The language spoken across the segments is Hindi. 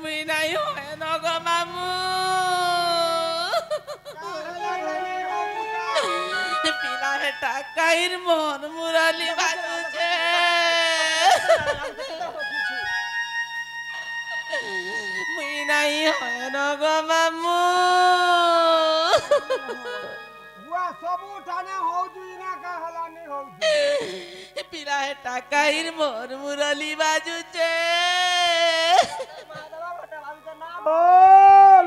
मुई नहीं होए न गो मामू पिला हेटा काहिर मोर मुरली बाजुचे मुई नहीं होए न गो मामू बुआ सबु ठाने होउछु इना का हलानी होउछु पिला हेटा काहिर मोर मुरली बाजुचे ओ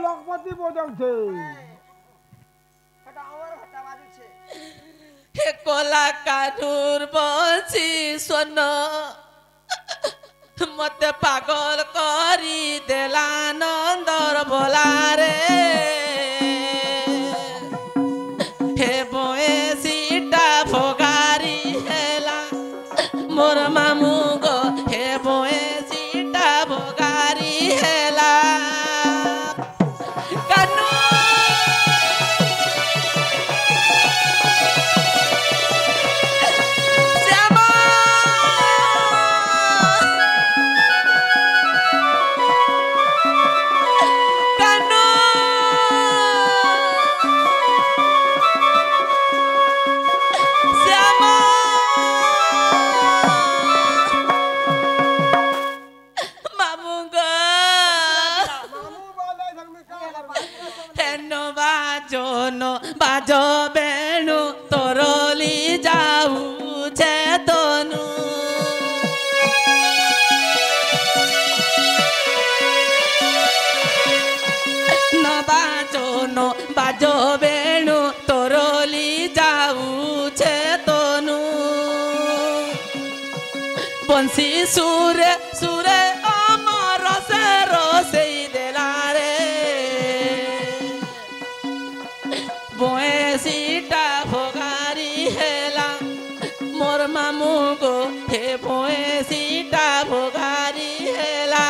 लखपति बजाउछे हटा और हटा बाजू छे हे कोला कानूर बंसी सोन मते पागल करी देला नंदर बोला रे हे बोए सीटा भोगारी हेला मोर मामू गो हे बोए सीटा भोगारी हेला कानू श्यामा कानू श्यामा मामू गो मामू बोले घर में का हेनो बाजो बेणु तोरली जाऊ छे तोनु नो बाजो बेणु तोरली जाऊ छे तोनु बंसी सुरे सुरे अमर से रोसेई देला रे बोए सीटा भोगारी हेला मोर मामू गो हे बोए सीटा भोगारी हेला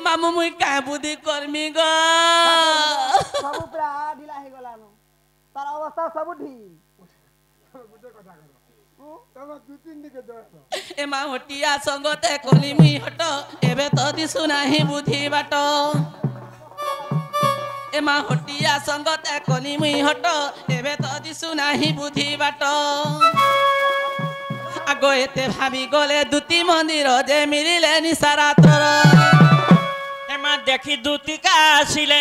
मामू मुई काय बुद्धि कर्मी गो सबु पूरा ढिला हे गलानो तार अवस्था सबु ढिल गुटे कथा करो तब दु तीन दिके दो ए मा हटिया संगते कली मुई हट एबे तो दिसु नाही बुद्धि बाट ए मा हटिया संगते कली मुई हट एबे तो दिसु नाही बुद्धि बाट आगो एते भाबी गले दुती मंदिर जे मिलिले निसारात्र एमा देखी दूतिका आसिले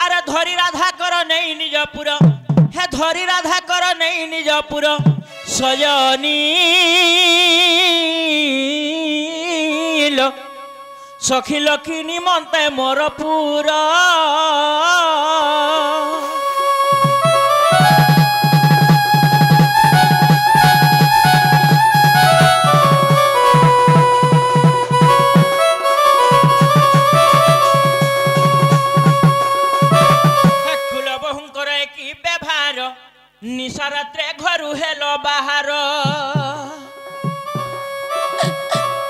अरे धरी राधा कर नहीं निजपुर हे धरी राधा कर नहीं निजपुर सजनी लो सखी लखी निमंते मोर पूरा निशारात्रे घरु हेलो बाहर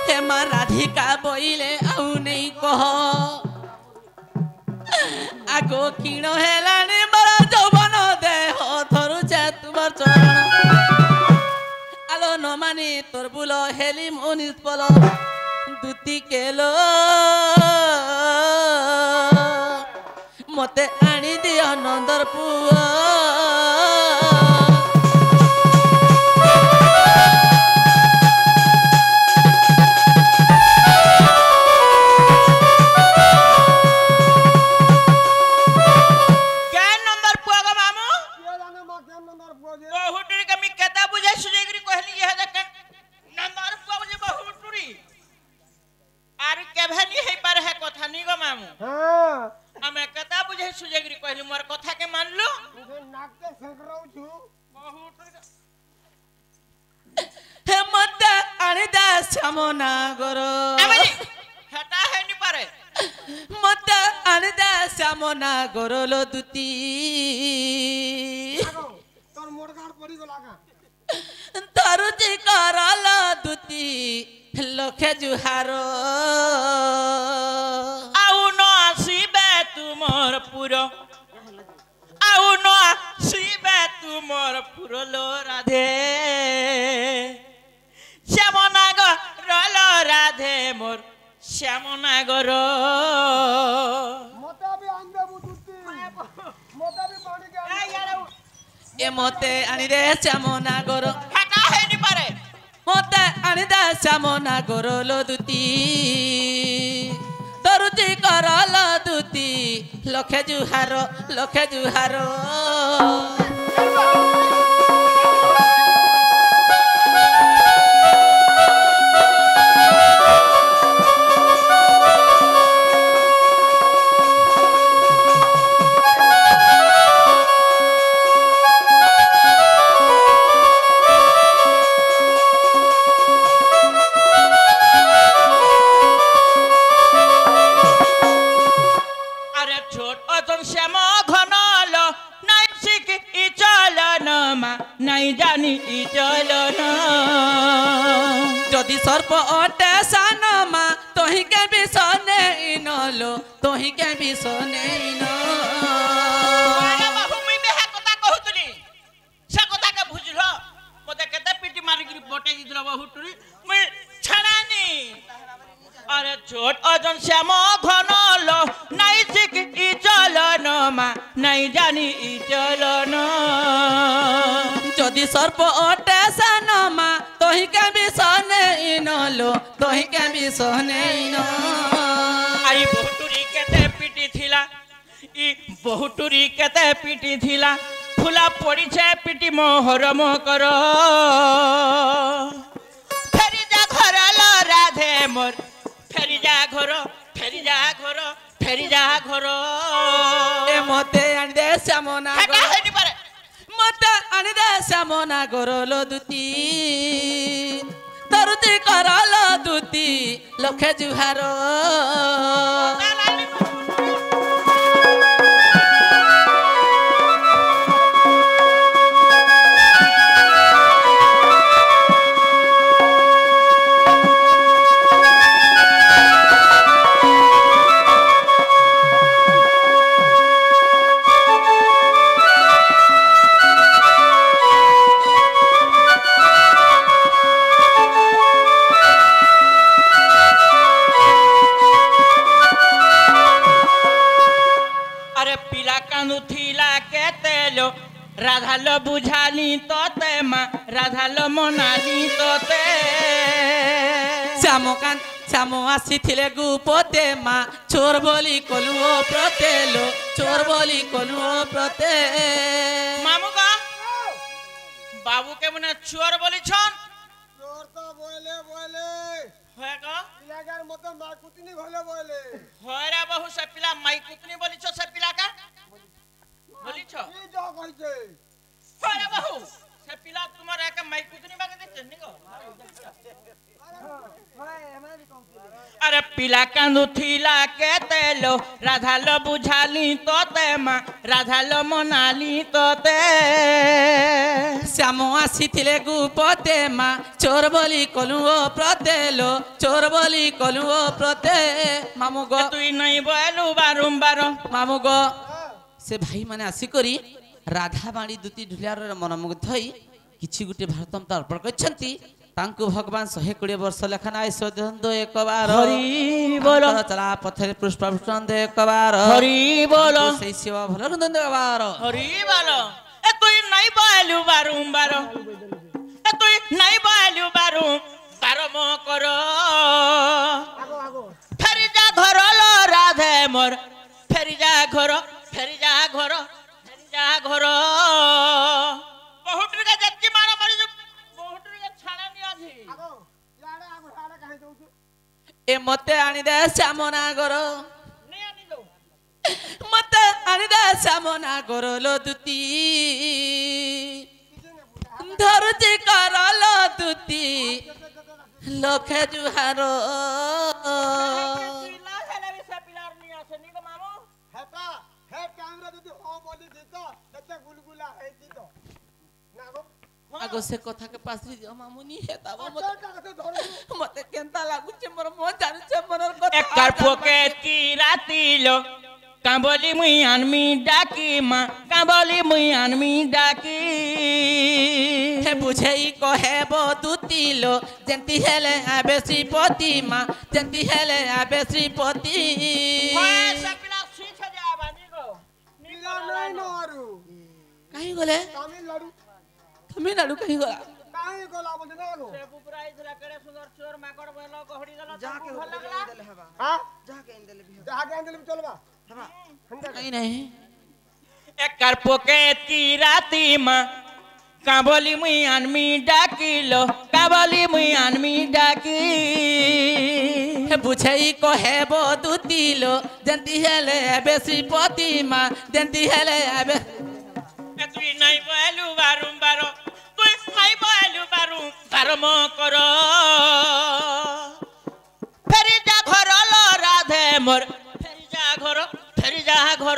हेमा राधिका बोइले आउ नहीं कह आगो किण हेलानी मोर जौवन देह धरुछे तुमर चरण आलो न मानी तोर बुलो हेली मुनिस पलो दुती केलो मते आनी दियो नंदर पुआ শ্যামনা গরল দুতি আগো তোর মোড়গাড় পড়ি গলা গা ধরুচি করল দুতি লক্ষে জুহার আউ ন আসিবে তুমর পুর আউ ন আসিবে তুমর পুরলো রাধে শ্যামনাগর রল রাধে মোর শ্যামনাগর মতে বি আনবে বুতুতি মতে বি পানি কে এ মতে আনি দে শ্যামনা গর ফাটা হয়নি পারে মতে আনি দে শ্যামনা গরল দুতি ধরুচি করল দুতি লক্ষে জুহার আরে ছোট অজন শ্যাম ঘনল নাই শিখ ই চলন মা নাই জানি ই চলন যদি সর্প অটে সানমা তোহিকে বিছনে ইনলো তোহিকে বিছনে ইন আরে বাহু মুই বেহা কথা কহুতলি সে কথাকে বুঝল মতে কেতে পিটি মারিকি বটে দিল বহুটুরি মুই ছাড়ানি আরে ছোট অজন শ্যাম ঘনল নাই শিখ ই চলন মা নাই জানি ই চলন যদি সর্প অটে সানমা তোহিকে বিছনে ইনলো তোহিকে বিছনে ইন আই বহুটুরি কেতে পিটি থিলা ই বহুটুরি কেতে পিটি থিলা ফুলা পড়িছে পিটি মোহরম কর ফেরি যা ঘর লো রাধে মোর ফেরি যা ঘর ফেরি যা ঘর ফেরি যা ঘর এ মতে আনি দে শ্যামনা ফাটা হইনি পারে মতে আনি দে শ্যামনা গরল দুতি ধরুচি করল দুতি লক্ষে জুহার আরে পিলা কান্দু থিলা কেতে লো রাধা লো বুঝালি তোতে মা রাধা লো মনালি তোতে শ্যাম আসিলে গুপতে মা চোর বলি কলুও প্রতেলো চোর বলি কলুও প্রতে মামুকা বাবু কেমন চোর বলিছন তোর তো বলে বলে হয় গো ইলাগার মতো মাকুতিনি ভলে বলে হয় রে বহু সে পিলা মাইকুতনি বলিছ সে পিলাকা বলিছ কি যা কইছে হয় রে বহু সে পিলা তোমার একা মাইকুতনি বাগে দেখছ নিগো আরে পিলা কান্দু থিলা কেতে লো রাধা লো বুঝালি তোতে মা রাধা লো মনালি তোতে শ্যাম আসিলে গুপতে মা চোর বলি কলুও প্রতেলো চোর বলি কলুও প্রতে মামু গো তুই নাই বলু বারম্বার মামু গো সে ভাই মানে আসিকরি রাধা বাণী দুতি ঢুলিয়ার মନমুগ্ধ হই কিছু গোটে ভারতম তো অর্ପণ করছেন তাଙ୍କୁ ଭଗବାନ 120 ବର୍ଷ ଲେଖାନା ଈଶ୍ୱର ଦିଅନ୍ତୁ ଏକବାର ହରି ବୋଲ ଚଲା ପଥରେ ପୁଷ୍ପଭୂଷଣ ଦେ ଏକବାର ହରି ବୋଲ ସେଇ ଶିବ ଭଲ ରୁଦନ୍ତୁ ଏକବାର ହରି ବୋଲ ଏ তুই নাই বলু বারম্বার এ তুই নাই বলু বারম্বার ম কর আগো আগো ফেরি যা ঘর লো রাধে মোর ফেরি যা ঘর ফেরি যা ঘর ফেরি যা ঘর বহুটুকে যেতি মার মারি বহুটুকে ছাড়া নি আজি আগো ইয়াড়ে আগো সাড়ে কাহি দউଛୁ ଏ ମତେ ଆଣିଦେ ଶ୍ୟାମନା ଗର নি আনি দଉ ମତେ ଆଣିଦେ ଶ୍ୟାମନା ଗର ଲୋ ଦୁତି ଧରୁଚି କର ଲୋ ଦୁତି ଲକ୍ଷେ ଜୁହାର ପିଲା ହେଲେ ବି ସେ ପିଲାର ନି ଆସେ ନି ଗো ମାମୁ ହେପା आगो से कथा के पास दियो मामुनी हेताबो अच्छा कागज धरबू मते केंता लागु छे मोर मन जानु छे मनर कथा एकर पॉकेट की राती लो काबली मुई आनमी डाकी मां काबली मुई आनमी डाकी हे बुझेई कहेबो दुतिलो जेंती हेले आबे श्रीपति मां जेंती हेले आबे श्रीपति ओए सपिला स्विच हो जा बानी को पिला नहीं नरू काहे गले तमिलनाडु काहे गला काहे गोला बोल ना लो से पुपराई थला केड़े सुंदर चोर माकड़ बेलो गहड़ी देला जाके भल लगला इंदले हवा हां जाके इंदले भी जाके अंदर में चलबा हवा नहीं नहीं एकर पॉकेट की राती मां काबली मुई आनमी डाकी लो काबली मुई आनमी डाकी हे बुझेई कहेबो दुतिलो जेंती हेले आबे श्रीपति मां जेंती हेले आबे तुई नहीं बोलू बारो तुई नहीं बोलू बारो मो करो फेरी जा घर लो राधे मोर फेरी जा घर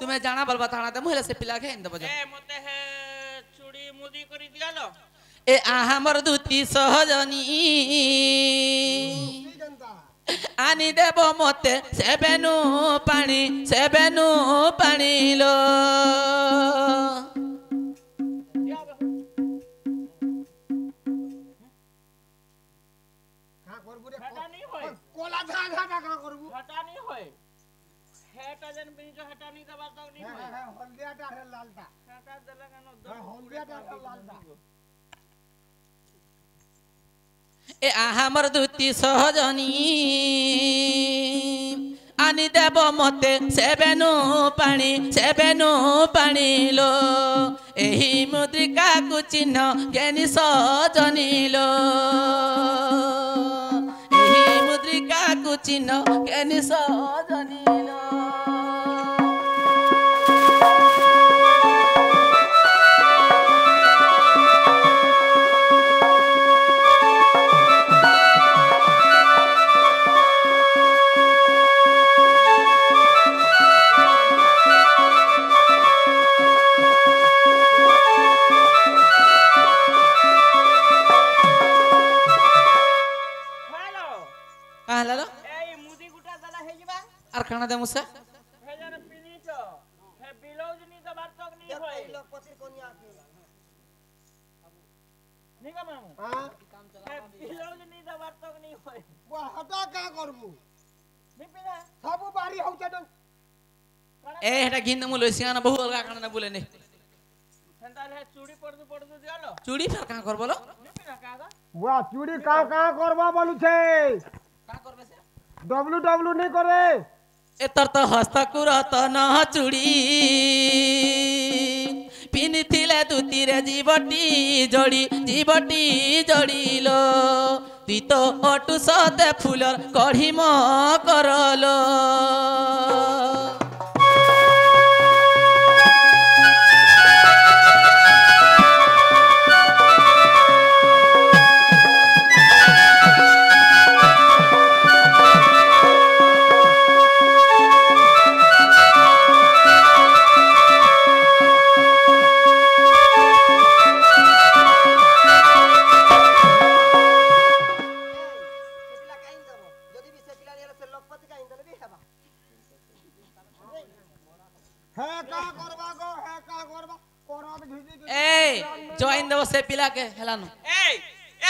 तुम्हें जाना बलबा थाना दे मुहले से पिला के इंद बजो ए मते हे चूड़ी मुदी करी दियालो ए आहा मोर दुती सहजनी आनी देबो मते सेबेनु पानी लो का करबू रे हटा नहीं होय कोला धा धा का करबू हटा नहीं होय हेटा जन बिजो हटा नहीं दबा तो नहीं होय हल्दिया टा है लालटा हटा देला कानो हल्दिया टा है लालटा ए आहा मोर दुती सहजनी आनी देबो मते सेबेनु पानी लो एही मुद्रिका को चिन्ह ज्ञानी सजनी लो एही मुद्रिका को चिन्ह ज्ञानी सजनी लो हेलो ए मुदी गुटा दला हे जिबा आर खाना दे मुसे हे जन पिनी तो हे ब्लाउज नी दबार तक नहीं होय लोग पतिर कोनिया के निका मामू हां हे ब्लाउज नी दबार तक नहीं होय वो हटा का करबू निपिना सब बारी हो चडन ए हेटा गिन मु लसियाना बहु अलगा खाना न बोले ने संताल है चूड़ी पड़दू दियालो चूड़ी फेर का कर बोलो निपिना कागा वो चूड़ी का करबा बोलू छे का करबे से डब्ल्यू नहीं करे एतर तो हस्तकुरत न चूड़ी पिनिथिले दुतीरे जीवटी जड़िलो तुई तो अटु सते फुलर कढ़िम करलो जॉइन देव से पिला के हेलानो ए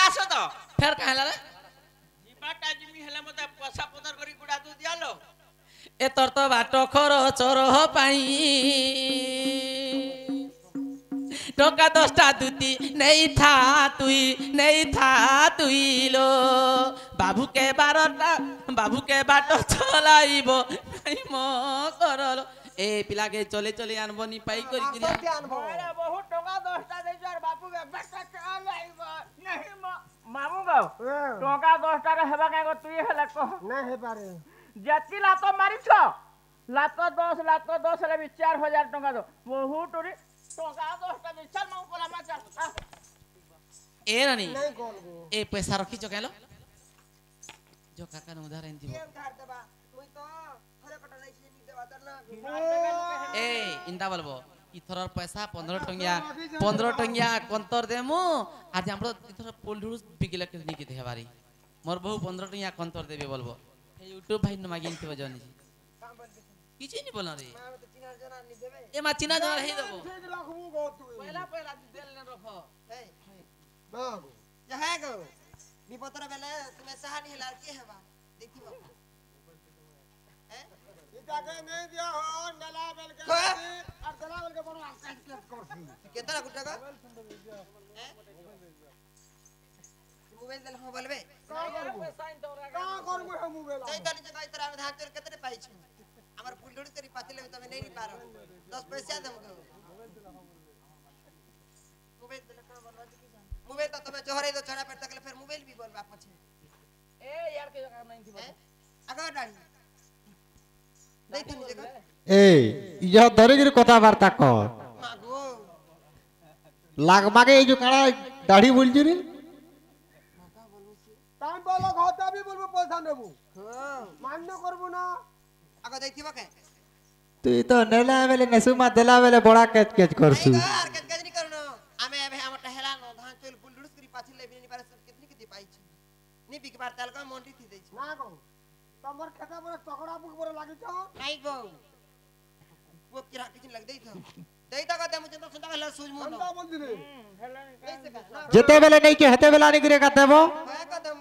आसो तो फेर का हेला रे जीवाटा जिमी हेला मते पसा पदर करी गुडा दू दियालो ए तोर तो बाट खर चोरह पाई टोका 10टा दुती नहीं था तुई लो बाबू के बाट चलाइबो नहीं म करलो ए पिला के चले चले आनबनी पाई करी कि आसते आनबो अरे बहुत टका 10टा दे यार बापू के बेटा चल आइबो नहीं मामू गो टका 10टा रे हेबा के तू हेला को नहीं हे पारे जति लातो मारिछ लातो 10 ले 4000 टका दो बहुत टका 10टा दे चल माऊ कोला मा चल ए रानी नहीं कौन गो ए पैसा रखी चकेलो जो काका ने उधार एंती केम धार देबा मुई तो थरे कटा नै छी नी देबा तरना ए इंदा बोलबो इथरर पैसा 15 टंगिया कंतर देमु आज हमरो इथर पोलडुस बिगिला के नी के देबारी मोर बहु 15 टंगिया कंतर देबे बोलबो ए यूट्यूब भाई न मागिन थी बजनी काम बोल किछि नी बोला रे मां तो 3000 जना नी देबे ए मा चिना जरा हे देबो ठीक लखमु गो तू पहला दिल ने रखो ए ना गो जहां गो विपतर बेले तुमे सहानी हिला के हेबा देखिबो इटा के नहीं दिया हो नला बेल के को? और नला बेल के बनो आकाश के करसी केतना गुटा का मोबाइल दल हो बोलबे का करबो हम बेला जई तनी जगह इतरा में धान चोर केतरे पाई छी हमर फुलडोड़ी तेरी पाती लेबे तमे नहीं पारो 10 पैसा दम गो मोबाइल दल का बोलबा की जान मोबाइल तो तमे जोहरे दो छड़ा पर तकले फिर मोबाइल भी बोलबा पछे ए यार के जगह नहीं थी अगर डाड़ी नहीं तनी जगह ए यह धरिगिर कथाबार्ता कर मागो लागमागे ए जो काड़ा दाढ़ी बोलजु रे टाइम बोलो घटा भी बोलबो पैसा नेबू हां मान्य करबो ना अगर देखिबो के तू तो नेला बेले नेसुमा देला बेले बड़ा कैच कैच करसु नहीं यार के गजनी करनो आमे अबे हम टहला नो धान चोल फुलडुस करी पाछी लेबे नी पारे कितनी किती पाई छी नी बिक बार ताल का मोंटी थी देई छी ना गो तमर खेता पर टकरा बुक पर लागी छ नहीं गो वो किरा किछ लग देई था देई ता कते मुझे तो सुंदर हला सूज मुनो अंदा बोल दिले कैसे का ना जेते बेले नहीं के हेते बेला निकरे का देबो है कदम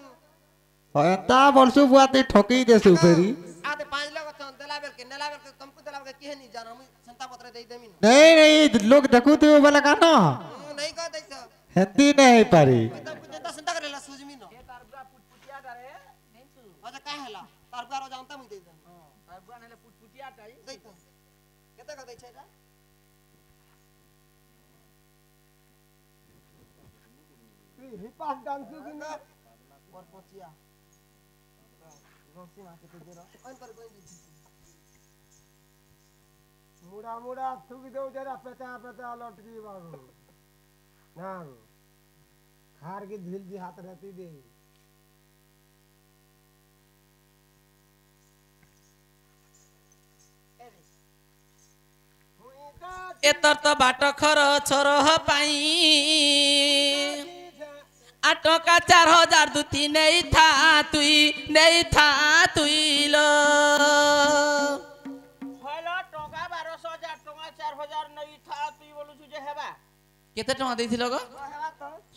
एता बोलसु बुआते ठोकी देसु फेरी आते 5 लोग तो दला बेल के नला बेल के तुमको दला बेल के केहे नहीं जानो हम संता पत्र देई देमी नहीं लोग देखु तो बेले का न नहीं कह देई छ हेती नहीं पारी तब कुछ तो संता करेला सूज मी नो ए तारबुआ पुटपुटिया डारे नहीं तू अच्छा का हला तार बारो जानता मुई देई दम तारबुआ नेले पुटपुटिया टाई देई तो केते का देई छ एटा रिपास डांस की ना और पोचिया रोसी मां के तो जरा ओन पर कोई दी मुड़ा मुड़ा थुक दो जरा पेटा पेटा लटकी बागो ना गो खार की झील जी हाथ रहती दे एतर तो बाट खर छोरह पाई आ टका 4000 दुती नहीं था तुई लो होला टका 12000 टका 4000 नहीं था तू बोलु छु जे हेबा केते टका देथिलो गो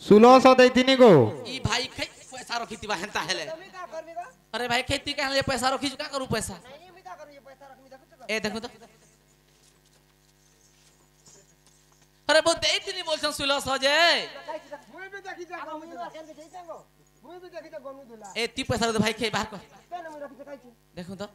1600 देथिनी गो ई भाई खै पैसा रखितिबा हेंता हेले तुम का करबी का अरे भाई खेती का ले पैसा रखी का करू पैसा नहीं मी का करू ये पैसा रख मी देखो तो ए देखो तो अरे वो देथिनी बोलछन 1600 जे मुई भी देखी जा हम मुई के जई संगो मुई भी देखी जा गनु दुला ए ती पैसा दे भाई खे बाहर को केन मुई रखी काई छी देखो तो